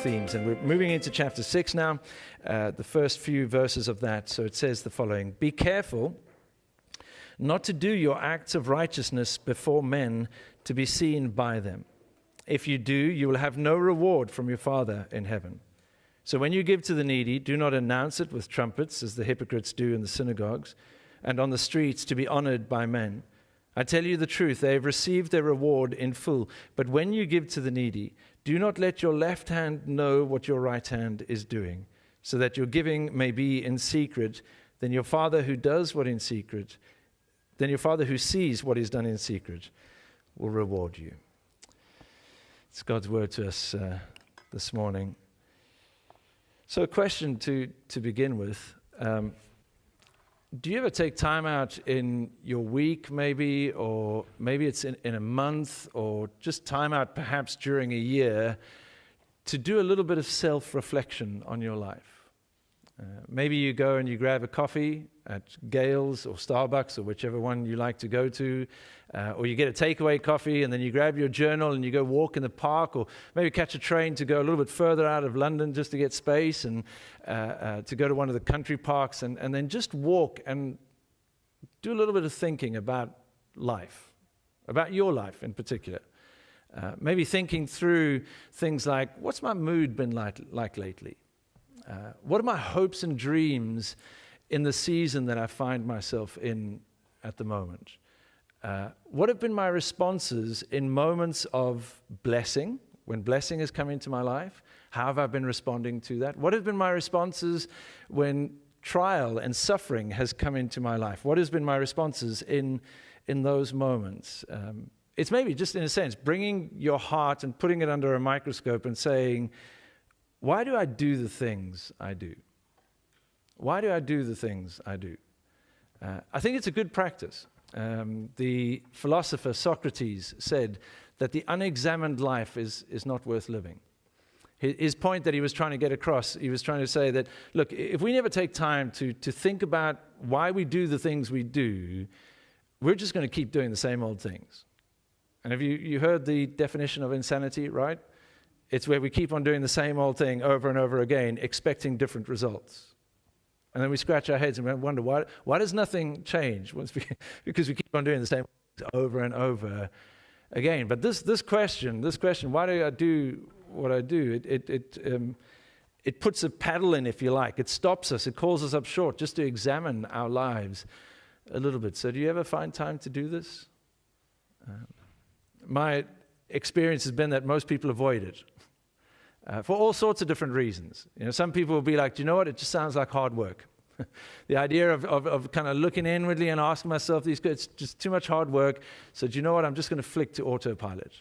themes. And we're moving into chapter 6 now, the first few verses of that. So it says the following: "Be careful not to do your acts of righteousness before men to be seen by them. If you do, you will have no reward from your Father in heaven. So when you give to the needy, do not announce it with trumpets, as the hypocrites do in the synagogues and on the streets, to be honored by men. I tell you the truth, they have received their reward in full. But when you give to the needy, do not let your left hand know what your right hand is doing, so that your giving may be in secret. Then your Father who sees what is done in secret will reward you." It's God's word to us this morning. So a question to begin with. Do you ever take time out in your week maybe, or maybe it's in a month, or just time out perhaps during a year to do a little bit of self-reflection on your life? Maybe you go and you grab a coffee at Gale's or Starbucks or whichever one you like to go to, or you get a takeaway coffee and then you grab your journal and you go walk in the park, or maybe catch a train to go a little bit further out of London just to get space, and to go to one of the country parks, and then just walk and do a little bit of thinking about life, about your life in particular. Maybe thinking through things like, what's my mood been like lately? What are my hopes and dreams in the season that I find myself in at the moment? What have been my responses in moments of blessing, when blessing has come into my life? How have I been responding to that? What have been my responses when trial and suffering has come into my life? What has been my responses in those moments? It's maybe just, in a sense, bringing your heart and putting it under a microscope and saying, why do I do the things I do? Why do I do the things I do? I think it's a good practice. The philosopher Socrates said that the unexamined life is not worth living. His point that he was trying to get across, he was trying to say that, look, if we never take time to think about why we do the things we do, we're just going to keep doing the same old things. And have you heard the definition of insanity, right? It's where we keep on doing the same old thing over and over again, expecting different results. And then we scratch our heads and we wonder, why does nothing change? Because we keep on doing the same things over and over again. But this question, why do I do what I do? It puts a paddle in, if you like. It stops us. It calls us up short just to examine our lives a little bit. So do you ever find time to do this? My experience has been that most people avoid it. For all sorts of different reasons. Some people will be like, do you know what? It just sounds like hard work. The idea of kind of looking inwardly and asking myself it's just too much hard work. So do you know what? I'm just going to flick to autopilot.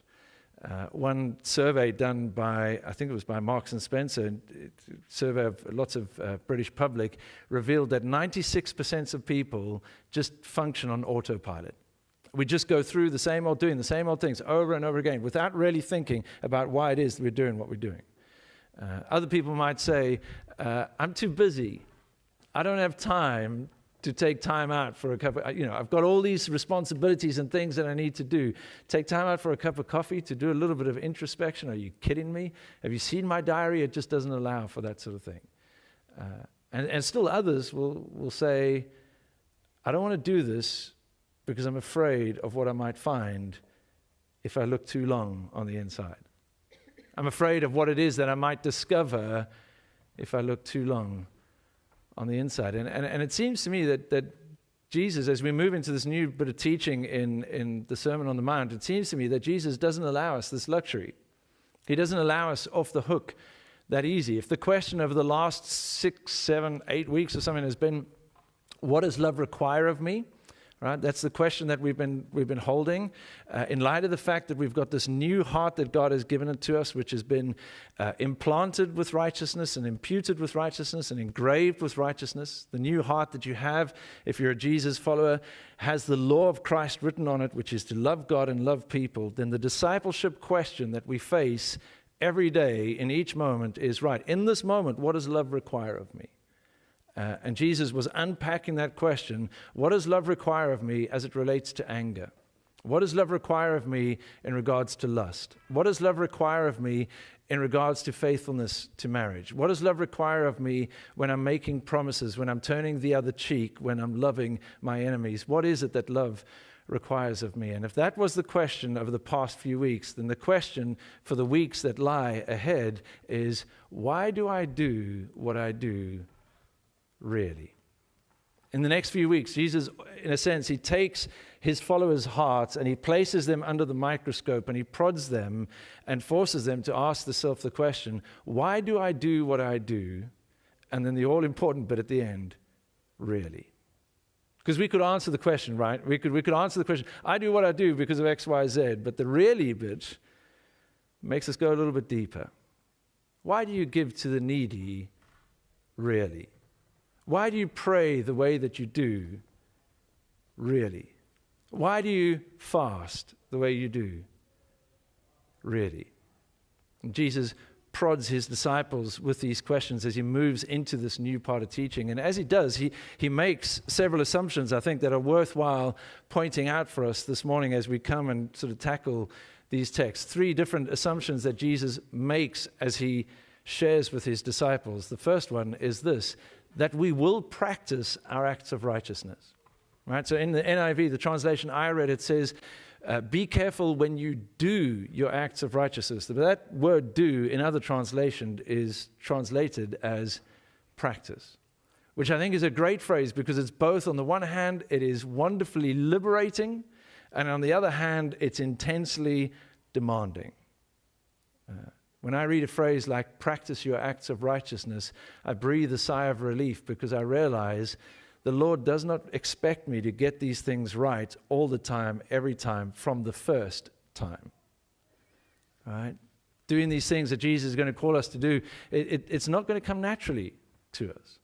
One survey done by, I think it was by Marks and Spencer, a survey of lots of British public, revealed that 96% of people just function on autopilot. We just go through doing the same old things over and over again without really thinking about why it is that we're doing what we're doing. Other people might say, I'm too busy. I don't have time to take time out for a cup of, I've got all these responsibilities and things that I need to do. Take time out for a cup of coffee to do a little bit of introspection. Are you kidding me? Have you seen my diary? It just doesn't allow for that sort of thing. And still others will say, I don't want to do this because I'm afraid of what I might find if I look too long on the inside. I'm afraid of what it is that I might discover if I look too long on the inside. And it seems to me that Jesus, as we move into this new bit of teaching in the Sermon on the Mount, it seems to me that Jesus doesn't allow us this luxury. He doesn't allow us off the hook that easy. If the question over the last 6, 7, 8 weeks or something has been, what does love require of me? Right? That's the question that we've been holding. In light of the fact that we've got this new heart that God has given it to us, which has been implanted with righteousness and imputed with righteousness and engraved with righteousness. The new heart that you have, if you're a Jesus follower, has the law of Christ written on it, which is to love God and love people. Then the discipleship question that we face every day in each moment is, right, in this moment, what does love require of me? And Jesus was unpacking that question. What does love require of me as it relates to anger? What does love require of me in regards to lust? What does love require of me in regards to faithfulness to marriage? What does love require of me when I'm making promises, when I'm turning the other cheek, when I'm loving my enemies? What is it that love requires of me? And if that was the question over the past few weeks, then the question for the weeks that lie ahead is, why do I do what I do really? In the next few weeks, Jesus, in a sense, he takes his followers' hearts and he places them under the microscope and he prods them and forces them to ask themselves the question, why do I do what I do? And then the all-important bit at the end, really? Because we could answer the question, right? We could answer the question, I do what I do because of X, Y, Z, but the really bit makes us go a little bit deeper. Why do you give to the needy, really? Why do you pray the way that you do, really? Why do you fast the way you do, really? And Jesus prods his disciples with these questions as he moves into this new part of teaching. And as he does, he makes several assumptions, I think, that are worthwhile pointing out for us this morning as we come and sort of tackle these texts. 3 different assumptions that Jesus makes as he shares with his disciples. The first one is this, that we will practice our acts of righteousness. Right? So in the NIV, the translation I read, it says, be careful when you do your acts of righteousness. That word do in other translations is translated as practice, which I think is a great phrase because it's both, on the one hand, it is wonderfully liberating, and on the other hand, it's intensely demanding. When I read a phrase like practice your acts of righteousness, I breathe a sigh of relief because I realize the Lord does not expect me to get these things right all the time, every time, from the first time. Right? Doing these things that Jesus is going to call us to do, it's not going to come naturally to us.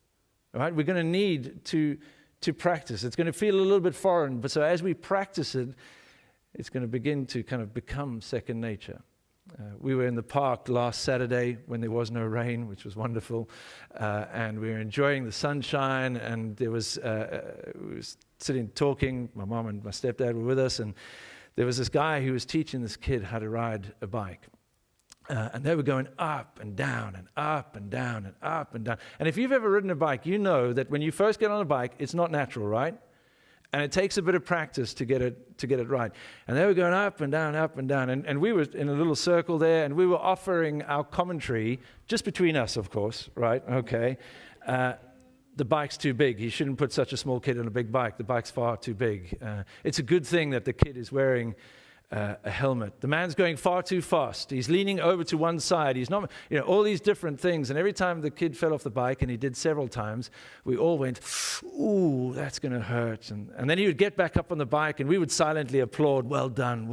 Right? We're going to need to practice. It's going to feel a little bit foreign, but so as we practice it, it's going to begin to kind of become second nature. We were in the park last Saturday when there was no rain, which was wonderful, and we were enjoying the sunshine, and there was, we were sitting talking, my mom and my stepdad were with us, and there was this guy who was teaching this kid how to ride a bike. And they were going up and down and up and down and up and down. And if you've ever ridden a bike, you know that when you first get on a bike, it's not natural, right? And it takes a bit of practice to get it right. And they were going up and down, up and down. And we were in a little circle there, and we were offering our commentary, just between us, of course, right? Okay. The bike's too big. You shouldn't put such a small kid on a big bike. The bike's far too big. It's a good thing that the kid is wearing a helmet. The man's going far too fast. He's leaning over to one side. He's not, all these different things. And every time the kid fell off the bike, and he did several times, we all went, ooh, that's going to hurt. And then he would get back up on the bike, and we would silently applaud, well done,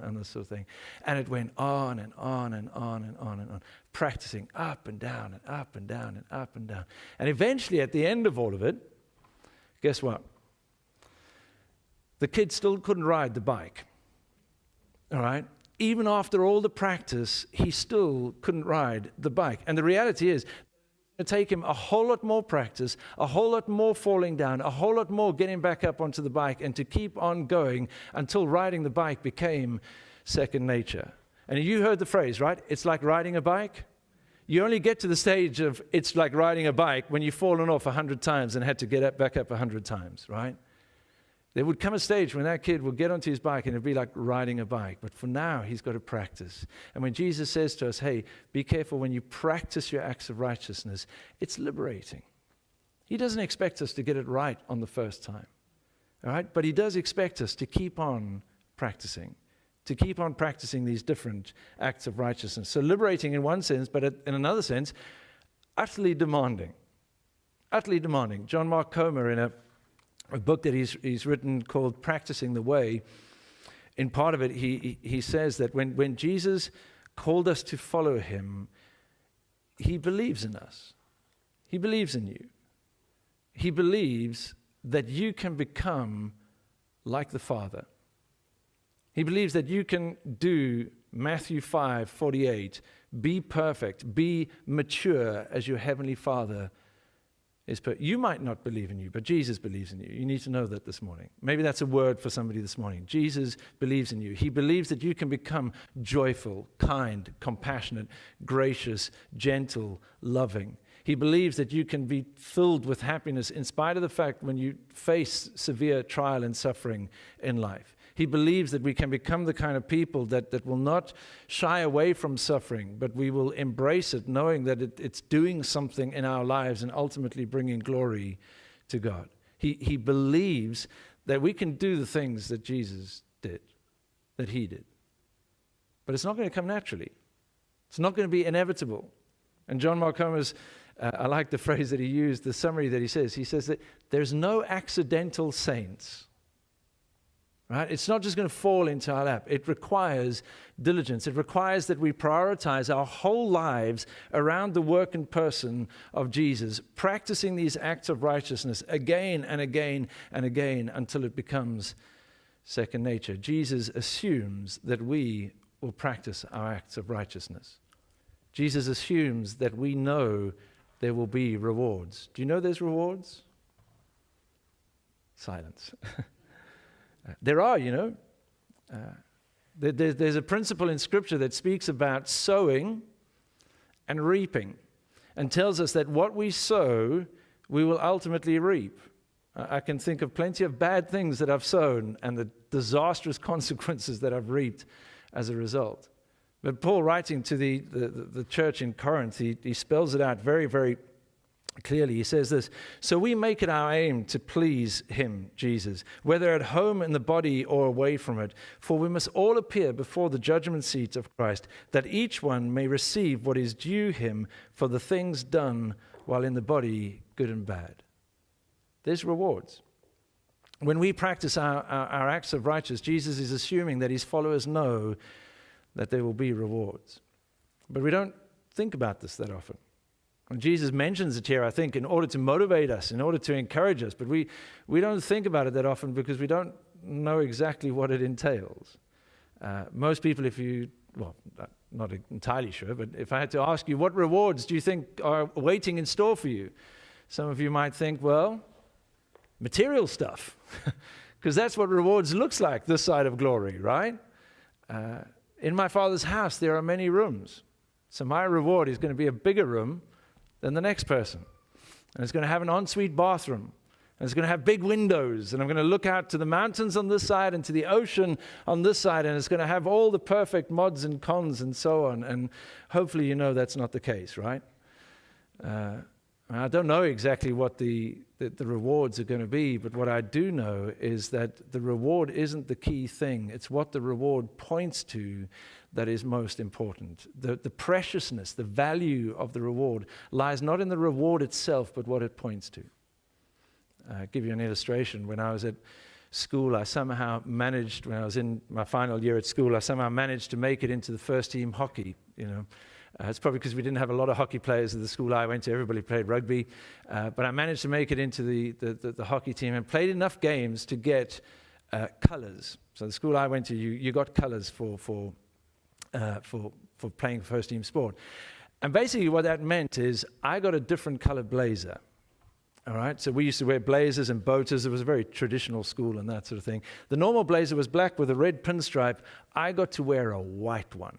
and this sort of thing. And it went on and on and on and on and on, practicing up and down and up and down and up and down. And eventually, at the end of all of it, guess what? The kid still couldn't ride the bike. All right? Even after all the practice, he still couldn't ride the bike. And the reality is, it take him a whole lot more practice, a whole lot more falling down, a whole lot more getting back up onto the bike, and to keep on going until riding the bike became second nature. And you heard the phrase, right? It's like riding a bike. You only get to the stage of it's like riding a bike when you've fallen off 100 times and had to get back up 100 times, right? There would come a stage when that kid would get onto his bike and it'd be like riding a bike. But for now, he's got to practice. And when Jesus says to us, hey, be careful when you practice your acts of righteousness, it's liberating. He doesn't expect us to get it right on the first time. All right? But he does expect us to keep on practicing, these different acts of righteousness. So liberating in one sense, but in another sense, utterly demanding. Utterly demanding. John Mark Comer, in a book that he's written called Practicing the Way, in part of it, he says that when Jesus called us to follow him, he believes in us. He believes in you. He believes that you can become like the Father. He believes that you can do Matthew 5:48, be perfect, be mature as your heavenly Father You might not believe in you, but Jesus believes in you. You need to know that this morning. Maybe that's a word for somebody this morning. Jesus believes in you. He believes that you can become joyful, kind, compassionate, gracious, gentle, loving. He believes that you can be filled with happiness in spite of the fact when you face severe trial and suffering in life. He believes that we can become the kind of people that will not shy away from suffering, but we will embrace it, knowing that it's doing something in our lives and ultimately bringing glory to God. He believes that we can do the things that Jesus did, that he did. But it's not going to come naturally. It's not going to be inevitable. And John Mark Comer's, I like the phrase that he used, the summary that he says that there's no accidental saints. Right? It's not just going to fall into our lap. It requires diligence. It requires that we prioritize our whole lives around the work and person of Jesus, practicing these acts of righteousness again and again and again until it becomes second nature. Jesus assumes that we will practice our acts of righteousness. Jesus assumes that we know there will be rewards. Do you know there's rewards? Silence. There are, there's a principle in Scripture that speaks about sowing and reaping and tells us that what we sow, we will ultimately reap. I can think of plenty of bad things that I've sown and the disastrous consequences that I've reaped as a result. But Paul, writing to the church in Corinth, he spells it out very, very clearly. He says this: so we make it our aim to please him, Jesus, whether at home in the body or away from it. For we must all appear before the judgment seat of Christ, that each one may receive what is due him for the things done while in the body, good and bad. There's rewards. When we practice our acts of righteousness, Jesus is assuming that his followers know that there will be rewards. But we don't think about this that often. And Jesus mentions it here, I think, in order to motivate us, in order to encourage us. But we don't think about it that often because we don't know exactly what it entails. Most people, not entirely sure, but if I had to ask you, what rewards do you think are waiting in store for you? Some of you might think, well, material stuff, because that's what rewards looks like this side of glory, right? In my Father's house, there are many rooms. So my reward is going to be a bigger room than the next person. And it's going to have an ensuite bathroom. And it's going to have big windows. And I'm going to look out to the mountains on this side and to the ocean on this side. And it's going to have all the perfect mods and cons and so on. And hopefully you know that's not the case, right? I don't know exactly what the rewards are going to be, but what I do know is that the reward isn't the key thing. It's what the reward points to that is most important. The preciousness, the value of the reward lies not in the reward itself, but what it points to. I'll give you an illustration. When I was at school, I somehow managed, when I was in my final year at school, I somehow managed to make it into the first team hockey, It's probably because we didn't have a lot of hockey players at the school I went to. Everybody played rugby. But I managed to make it into the hockey team and played enough games to get colors. So the school I went to, you got colors for playing first team sport. And basically what that meant is I got a different colored blazer. All right, so we used to wear blazers and boaters. It was a very traditional school and that sort of thing. The normal blazer was black with a red pinstripe. I got to wear a white one.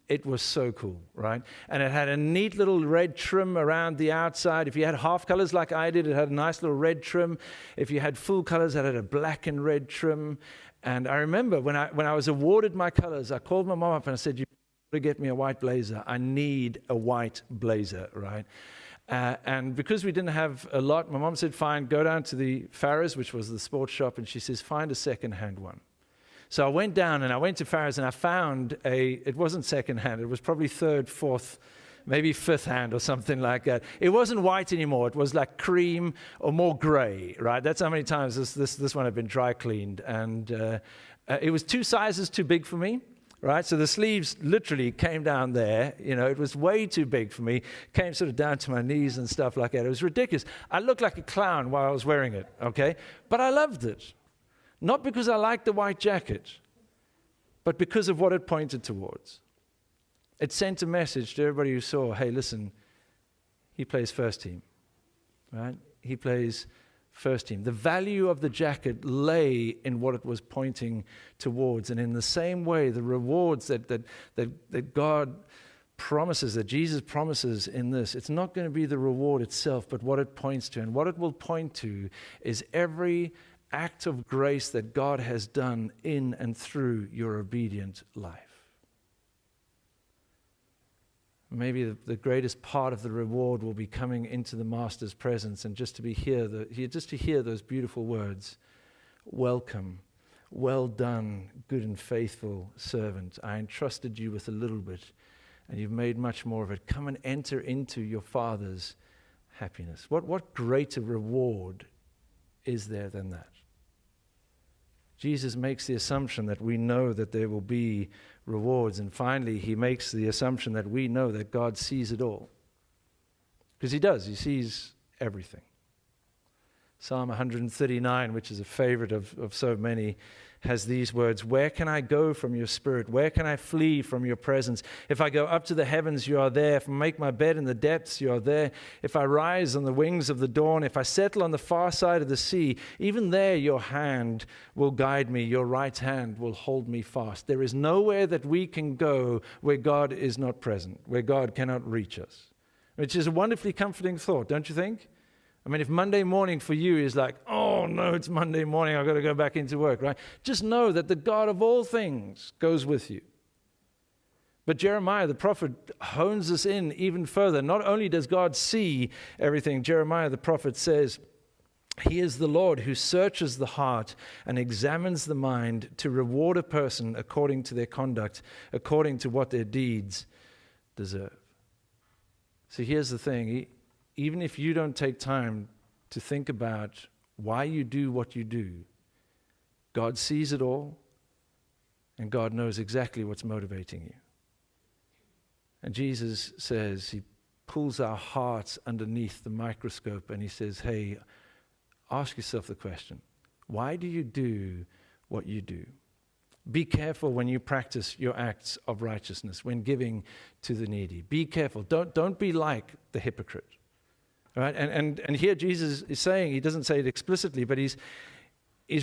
It was so cool, right? And it had a neat little red trim around the outside. If you had half colors like I did, it had a nice little red trim. If you had full colors, it had a black and red trim. And I remember when I was awarded my colors, I called my mom up and I said, "You better get me a white blazer. I need a white blazer," right? And because we didn't have a lot, my mom said, "Fine, go down to the Farrah's," which was the sports shop, and she says, "Find a second-hand one." So I went down and I went to Farrah's and I found it wasn't second-hand, it was probably third, fourth, maybe fifth-hand or something like that. It wasn't white anymore, it was like cream or more gray, right? That's how many times this one had been dry cleaned. And it was 2 sizes too big for me. Right, so the sleeves literally came down there. It was way too big for me. Came sort of down to my knees and stuff like that. It was ridiculous. I looked like a clown while I was wearing it, okay? But I loved it. Not because I liked the white jacket, but because of what it pointed towards. It sent a message to everybody who saw, hey, listen, he plays first team. right? He plays first team. The value of the jacket lay in what it was pointing towards. And in the same way, the rewards that God promises, that Jesus promises in this, it's not going to be the reward itself, but what it points to. And what it will point to is every act of grace that God has done in and through your obedient life. Maybe the greatest part of the reward will be coming into the Master's presence and just to hear those beautiful words, "Welcome, well done, good and faithful servant. I entrusted you with a little bit, and you've made much more of it. Come and enter into your Father's happiness." What greater reward is there than that? Jesus makes the assumption that we know that there will be rewards. And finally, he makes the assumption that we know that God sees it all. Because he does. He sees everything. Psalm 139, which is a favorite of so many, has these words, "Where can I go from your spirit? Where can I flee from your presence? If I go up to the heavens, you are there. If I make my bed in the depths, you are there. If I rise on the wings of the dawn, if I settle on the far side of the sea, even there your hand will guide me. Your right hand will hold me fast." There is nowhere that we can go where God is not present, where God cannot reach us, which is a wonderfully comforting thought, don't you think? I mean, if Monday morning for you is like, "Oh no, it's Monday morning, I've got to go back into work," right? Just know that the God of all things goes with you. But Jeremiah, the prophet, hones us in even further. Not only does God see everything, Jeremiah, the prophet, says, "He is the Lord who searches the heart and examines the mind to reward a person according to their conduct, according to what their deeds deserve." So here's the thing. Even if you don't take time to think about why you do what you do, God sees it all, and God knows exactly what's motivating you. And Jesus says, he pulls our hearts underneath the microscope, and he says, "Hey, ask yourself the question, why do you do what you do? Be careful when you practice your acts of righteousness, when giving to the needy. Be careful. Don't be like the hypocrite." Right? And here Jesus is saying, he doesn't say it explicitly, but he's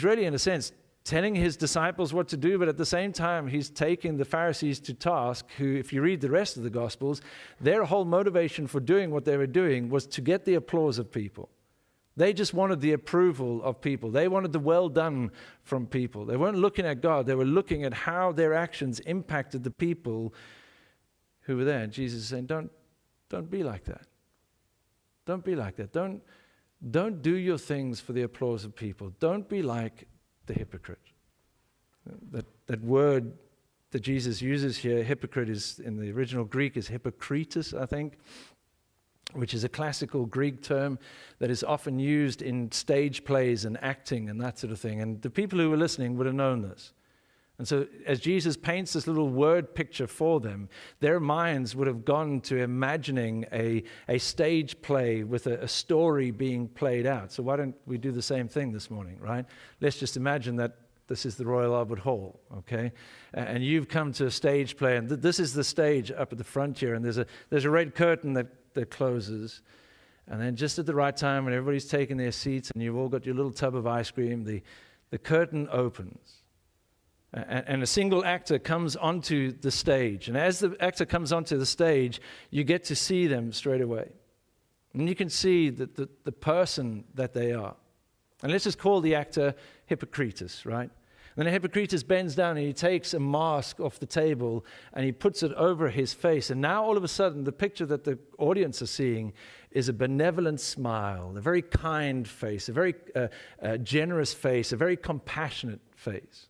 really, in a sense, telling his disciples what to do, but at the same time, he's taking the Pharisees to task, who, if you read the rest of the Gospels, their whole motivation for doing what they were doing was to get the applause of people. They just wanted the approval of people. They wanted the well done from people. They weren't looking at God. They were looking at how their actions impacted the people who were there. And Jesus is saying, don't be like that. Don't be like that. Don't do your things for the applause of people. Don't be like the hypocrite. That word that Jesus uses here, hypocrite, is in the original Greek is hypokritos, I think, which is a classical Greek term that is often used in stage plays and acting and that sort of thing. And the people who were listening would have known this. And so as Jesus paints this little word picture for them, their minds would have gone to imagining a stage play with a story being played out. So why don't we do the same thing this morning, right? Let's just imagine that this is the Royal Albert Hall, okay? And you've come to a stage play, and this is the stage up at the front here, and there's a red curtain that closes. And then just at the right time when everybody's taking their seats and you've all got your little tub of ice cream, the curtain opens. And a single actor comes onto the stage. And as the actor comes onto the stage, you get to see them straight away. And you can see the person that they are. And let's just call the actor Hippocrates, right? And then Hippocrates bends down and he takes a mask off the table and he puts it over his face. And now all of a sudden, the picture that the audience are seeing is a benevolent smile, a very kind face, a very generous face, a very compassionate face.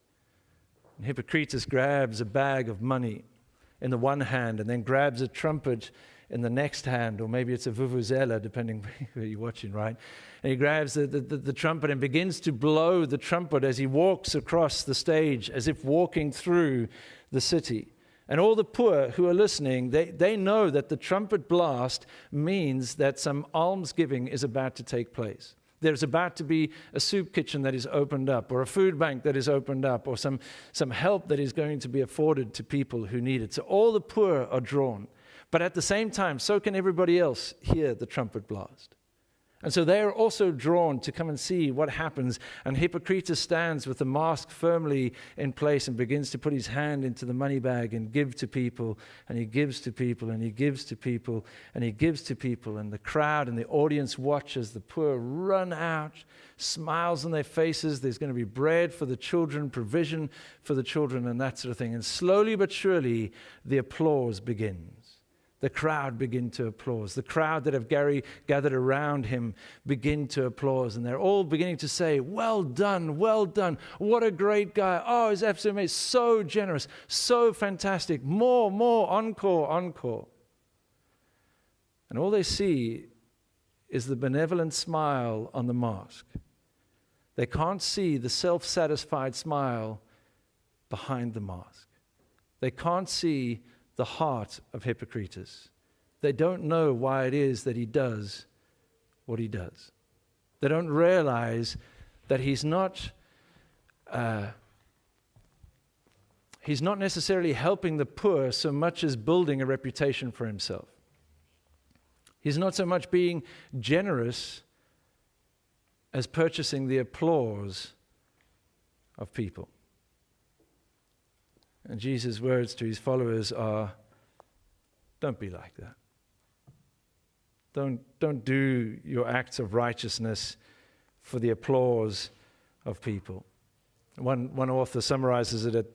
And Hippocrates grabs a bag of money in the one hand and then grabs a trumpet in the next hand, or maybe it's a vuvuzela, depending where you're watching, right? And he grabs the trumpet and begins to blow the trumpet as he walks across the stage, as if walking through the city. And all the poor who are listening, they know that the trumpet blast means that some almsgiving is about to take place. There's about to be a soup kitchen that is opened up, or a food bank that is opened up, or some help that is going to be afforded to people who need it. So all the poor are drawn. But at the same time, so can everybody else hear the trumpet blast. And so they are also drawn to come and see what happens. And Epictetus stands with the mask firmly in place and begins to put his hand into the money bag and give to people. And he gives to people, and he gives to people, and he gives to people. And the crowd and the audience watch as the poor run out, smiles on their faces. There's going to be bread for the children, provision for the children, and that sort of thing. And slowly but surely, the applause begins. The crowd begin to applaud. The crowd that have gathered around him begin to applaud. And they're all beginning to say, well done, well done. What a great guy. Oh, he's absolutely amazing. So generous, so fantastic. More, encore, encore. And all they see is the benevolent smile on the mask. They can't see the self-satisfied smile behind the mask. They can't see the heart of Epictetus. They don't know why it is that he does what he does. They don't realize that he's not necessarily helping the poor so much as building a reputation for himself. He's not so much being generous as purchasing the applause of people. And Jesus' words to his followers are, don't be like that. Don't do your acts of righteousness for the applause of people. One author summarizes it at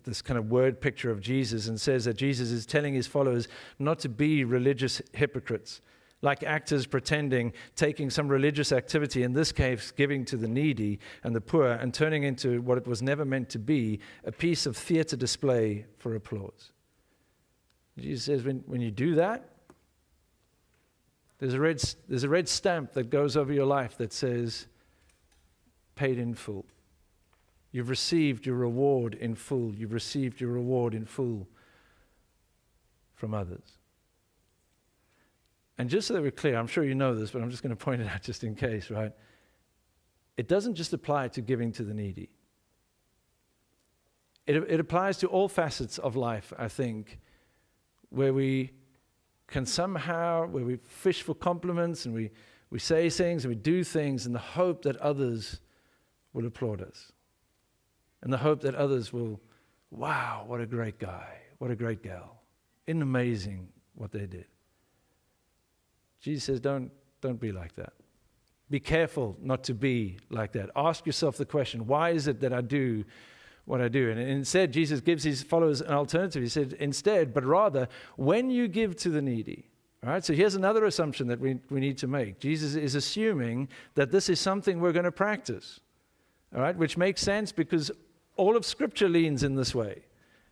this kind of word picture of Jesus and says that Jesus is telling his followers not to be religious hypocrites, like actors pretending, taking some religious activity, in this case giving to the needy and the poor, and turning into what it was never meant to be, a piece of theater display for applause. Jesus says when you do that, there's a red stamp that goes over your life that says, paid in full. You've received your reward in full. You've received your reward in full from others. And just so that we're clear, I'm sure you know this, but I'm just going to point it out just in case, right? It doesn't just apply to giving to the needy. It applies to all facets of life, I think, where we can somehow, where we fish for compliments and we say things and we do things in the hope that others will applaud us. And the hope that others will, wow, what a great guy, what a great gal. Isn't it amazing what they did? Jesus says, don't be like that. Be careful not to be like that. Ask yourself the question, why is it that I do what I do? And instead, Jesus gives his followers an alternative. He said, instead, but rather, when you give to the needy. All right, so here's another assumption that we need to make. Jesus is assuming that this is something we're going to practice. All right, which makes sense because all of Scripture leans in this way.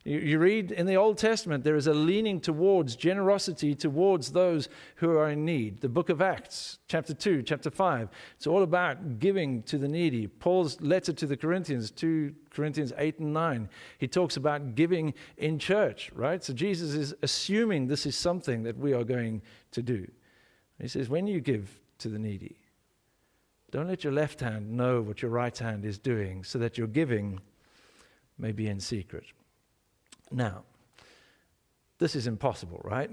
You read in the Old Testament, there is a leaning towards generosity towards those who are in need. The book of Acts, chapter 2, chapter 5, it's all about giving to the needy. Paul's letter to the Corinthians, 2 Corinthians 8 and 9, he talks about giving in church, right? So Jesus is assuming this is something that we are going to do. He says, when you give to the needy, don't let your left hand know what your right hand is doing so that your giving may be in secret. Now, this is impossible, right?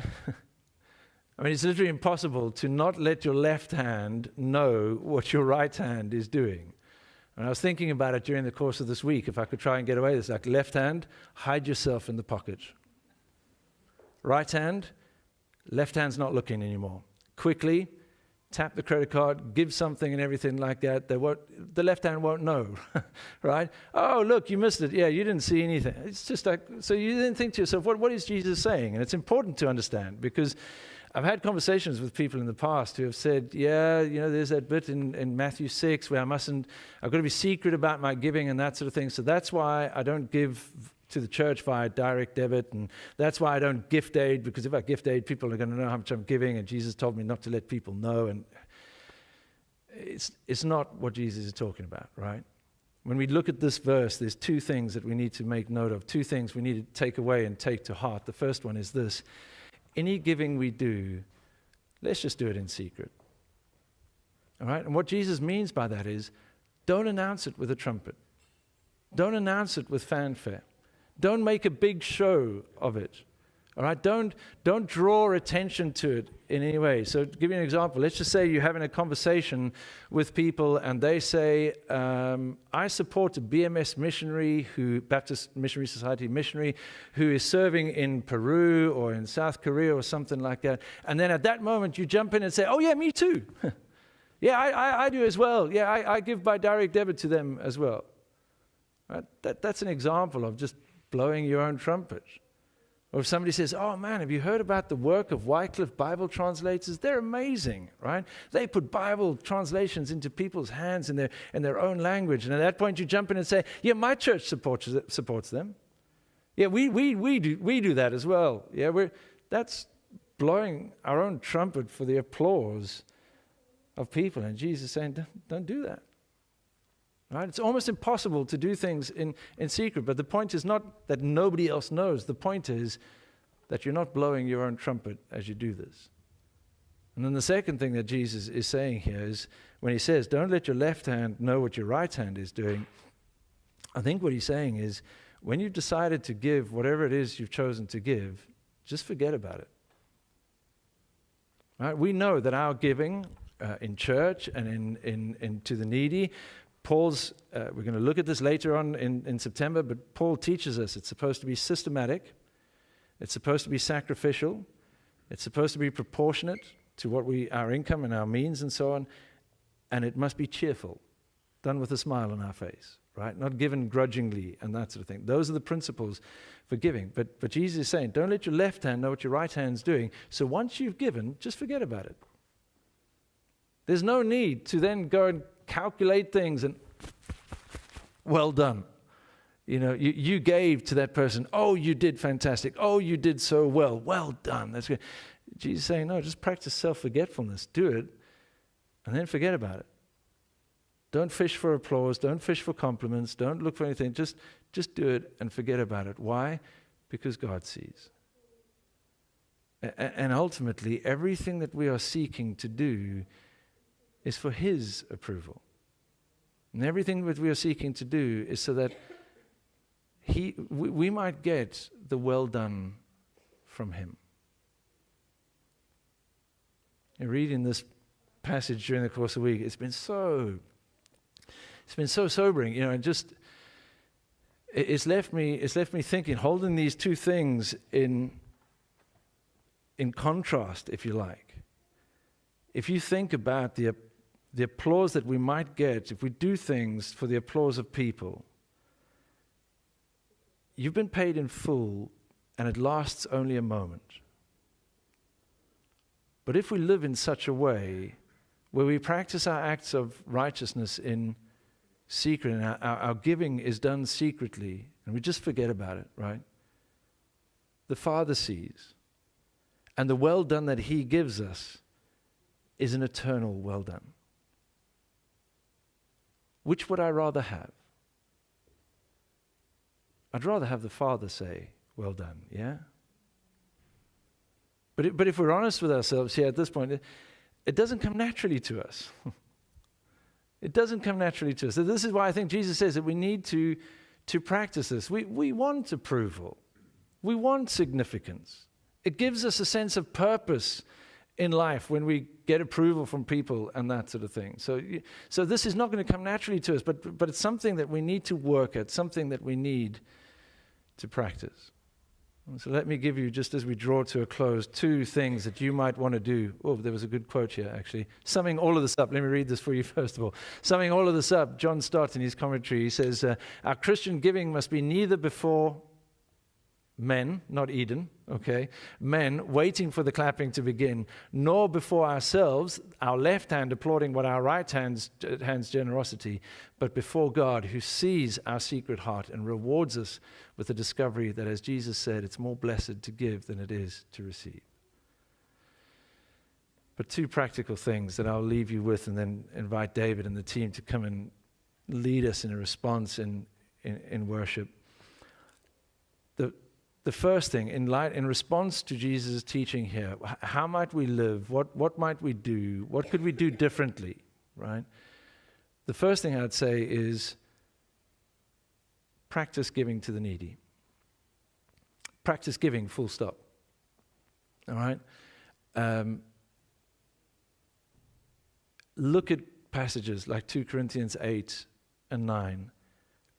I mean, it's literally impossible to not let your left hand know what your right hand is doing. And I was thinking about it during the course of this week, if I could try and get away with this. Like, left hand, hide yourself in the pocket. Right hand, left hand's not looking anymore. Quickly, tap the credit card, give something and everything like that. The left hand won't know, right? Oh, look, you missed it. Yeah, you didn't see anything. It's just like, so you didn't think to yourself, what is Jesus saying? And it's important to understand because I've had conversations with people in the past who have said, yeah, you know, there's that bit in Matthew 6 where I've got to be secret about my giving and that sort of thing. So that's why I don't give to the church via direct debit, and that's why I don't gift aid, because if I gift aid, people are going to know how much I'm giving, and Jesus told me not to let people know, and it's not what Jesus is talking about, right? When we look at this verse, there's two things that we need to make note of, two things we need to take away and take to heart. The first one is this: any giving we do, let's just do it in secret. All right? And what Jesus means by that is, don't announce it with a trumpet. Don't announce it with fanfare. Don't make a big show of it. All right, don't draw attention to it in any way. So to give you an example, let's just say you're having a conversation with people and they say, I support a BMS missionary, Baptist Missionary Society missionary, who is serving in Peru or in South Korea or something like that. And then at that moment you jump in and say, oh yeah, me too. Yeah, I do as well. Yeah, I give by direct debit to them as well. Right? That's an example of just blowing your own trumpet. Or if somebody says, oh man, have you heard about the work of Wycliffe Bible translators? They're amazing, right? They put Bible translations into people's hands in their own language. And at that point you jump in and say, yeah, my church supports them. Yeah, we do that as well. Yeah, that's blowing our own trumpet for the applause of people. And Jesus is saying, don't do that. Right? It's almost impossible to do things in secret, but the point is not that nobody else knows. The point is that you're not blowing your own trumpet as you do this. And then the second thing that Jesus is saying here is when he says, don't let your left hand know what your right hand is doing, I think what he's saying is when you've decided to give whatever it is you've chosen to give, just forget about it. Right? We know that our giving in church and in to the needy, we're going to look at this later on in September, but Paul teaches us it's supposed to be systematic, it's supposed to be sacrificial, it's supposed to be proportionate to our income and our means and so on, and it must be cheerful, done with a smile on our face, right? Not given grudgingly and that sort of thing. Those are the principles for giving. But Jesus is saying, don't let your left hand know what your right hand's doing, so once you've given, just forget about it. There's no need to then go and calculate things and well done. You know, you gave to that person. Oh, you did fantastic. Oh, you did so well. Well done. That's good. Jesus is saying, no, just practice self-forgetfulness. Do it and then forget about it. Don't fish for applause. Don't fish for compliments. Don't look for anything. Just do it and forget about it. Why? Because God sees. And ultimately, everything that we are seeking to do is for His approval. And everything that we are seeking to do is so that we might get the well done from Him. And reading this passage during the course of the week, it's been so sobering, you know, and just it's left me thinking, holding these two things in contrast, if you like. If you think about the applause that we might get if we do things for the applause of people, you've been paid in full and it lasts only a moment. But if we live in such a way where we practice our acts of righteousness in secret and our giving is done secretly and we just forget about it, right? The Father sees. And the well done that He gives us is an eternal well done. Which would I rather have? I'd rather have the Father say, well done, yeah? But if we're honest with ourselves here at this point, it doesn't come naturally to us. It doesn't come naturally to us. So this is why I think Jesus says that we need to practice this. We want approval. We want significance. It gives us a sense of purpose in life when we get approval from people and that sort of thing. So this is not going to come naturally to us, but it's something that we need to work at, something that we need to practice. So let me give you, just as we draw to a close, two things that you might want to do. Oh, there was a good quote here, actually. Summing all of this up, let me read this for you first of all. Summing all of this up, John Stott in his commentary, he says, our Christian giving must be neither before men, not Eden, okay, men waiting for the clapping to begin, nor before ourselves, our left hand applauding what our right hand's generosity, but before God who sees our secret heart and rewards us with the discovery that, as Jesus said, it's more blessed to give than it is to receive. But two practical things that I'll leave you with and then invite David and the team to come and lead us in a response in worship. The first thing, in response to Jesus' teaching here, how might we live? What might we do? What could we do differently, right? The first thing I'd say is practice giving to the needy. Practice giving, full stop. All right? Look at passages like 2 Corinthians 8 and 9.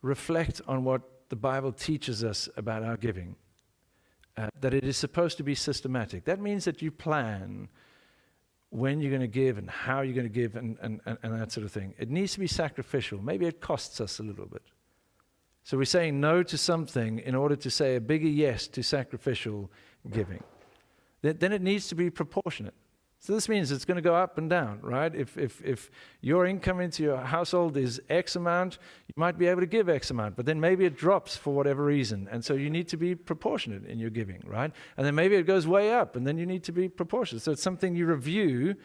Reflect on what the Bible teaches us about our giving. That it is supposed to be systematic. That means that you plan when you're going to give and how you're going to give and that sort of thing. It needs to be sacrificial. Maybe it costs us a little bit. So we're saying no to something in order to say a bigger yes to sacrificial giving. Then it needs to be proportionate. So this means it's going to go up and down, right? If your income into your household is X amount, you might be able to give X amount, but then maybe it drops for whatever reason. And so you need to be proportionate in your giving, right? And then maybe it goes way up, and then you need to be proportionate. So it's something you review.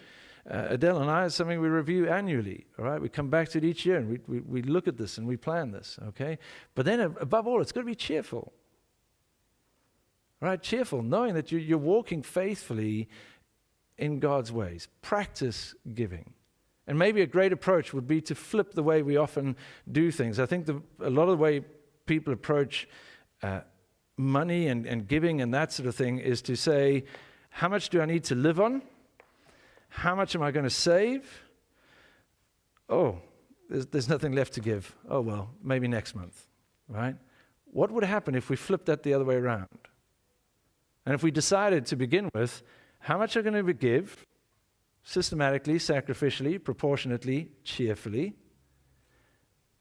Adele and I, it's something we review annually, all right? We come back to it each year, and we look at this, and we plan this, okay? But then above all, it's got to be cheerful. All right, cheerful, knowing that you're walking faithfully in God's ways. Practice giving. And maybe a great approach would be to flip the way we often do things. I think a lot of the way people approach money and giving and that sort of thing is to say, how much do I need to live on? How much am I going to save? Oh, there's nothing left to give. Oh, well, maybe next month, right? What would happen if we flipped that the other way around? And if we decided to begin with, how much are going to give systematically, sacrificially, proportionately, cheerfully?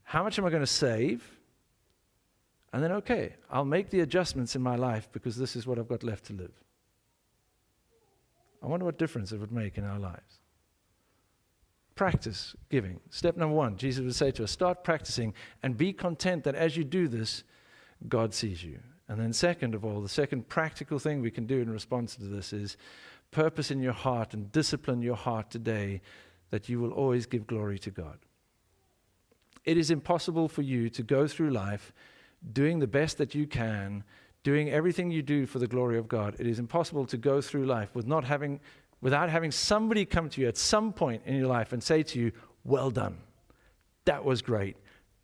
How much am I going to save? And then, okay, I'll make the adjustments in my life because this is what I've got left to live. I wonder what difference it would make in our lives. Practice giving. Step number 1, Jesus would say to us, start practicing and be content that as you do this, God sees you. And then second of all, the second practical thing we can do in response to this is purpose in your heart and discipline your heart today that you will always give glory to God. It is impossible for you to go through life doing the best that you can, doing everything you do for the glory of God. It is impossible to go through life without having somebody come to you at some point in your life and say to you, well done. That was great.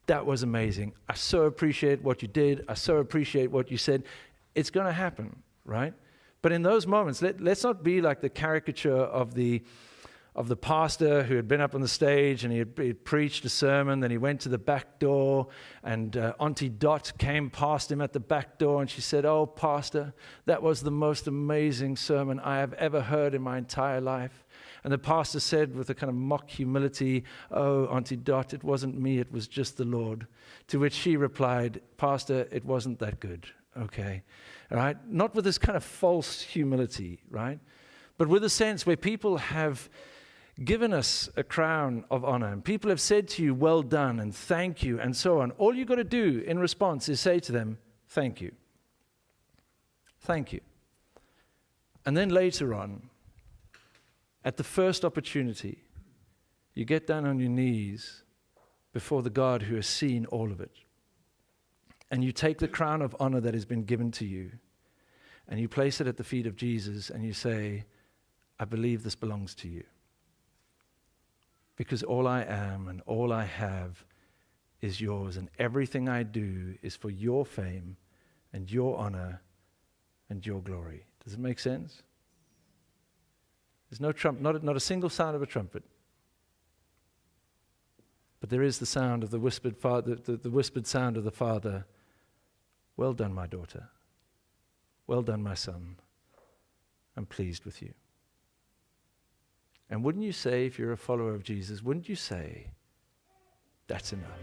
That was amazing. I so appreciate what you did. I so appreciate what you said. It's going to happen, right? But in those moments, let's not be like the caricature of the pastor who had been up on the stage and he had preached a sermon, then he went to the back door and Auntie Dot came past him at the back door and she said, "Oh, Pastor, that was the most amazing sermon I have ever heard in my entire life." And the pastor said with a kind of mock humility, "Oh, Auntie Dot, it wasn't me, it was just the Lord." To which she replied, "Pastor, it wasn't that good." Okay, all right? Not with this kind of false humility, right? But with a sense where people have given us a crown of honor, and people have said to you, "Well done," and "Thank you," and so on. All you've got to do in response is say to them, "Thank you. Thank you." And then later on, at the first opportunity, you get down on your knees before the God who has seen all of it. And you take the crown of honor that has been given to you, and you place it at the feet of Jesus, and you say, "I believe this belongs to you. Because all I am and all I have is yours, and everything I do is for your fame and your honor and your glory." Does it make sense? There's no not a single sound of a trumpet. But there is the sound of the whispered the whispered sound of the Father. "Well done, my daughter. Well done, my son. I'm pleased with you." And wouldn't you say, if you're a follower of Jesus, wouldn't you say, that's enough?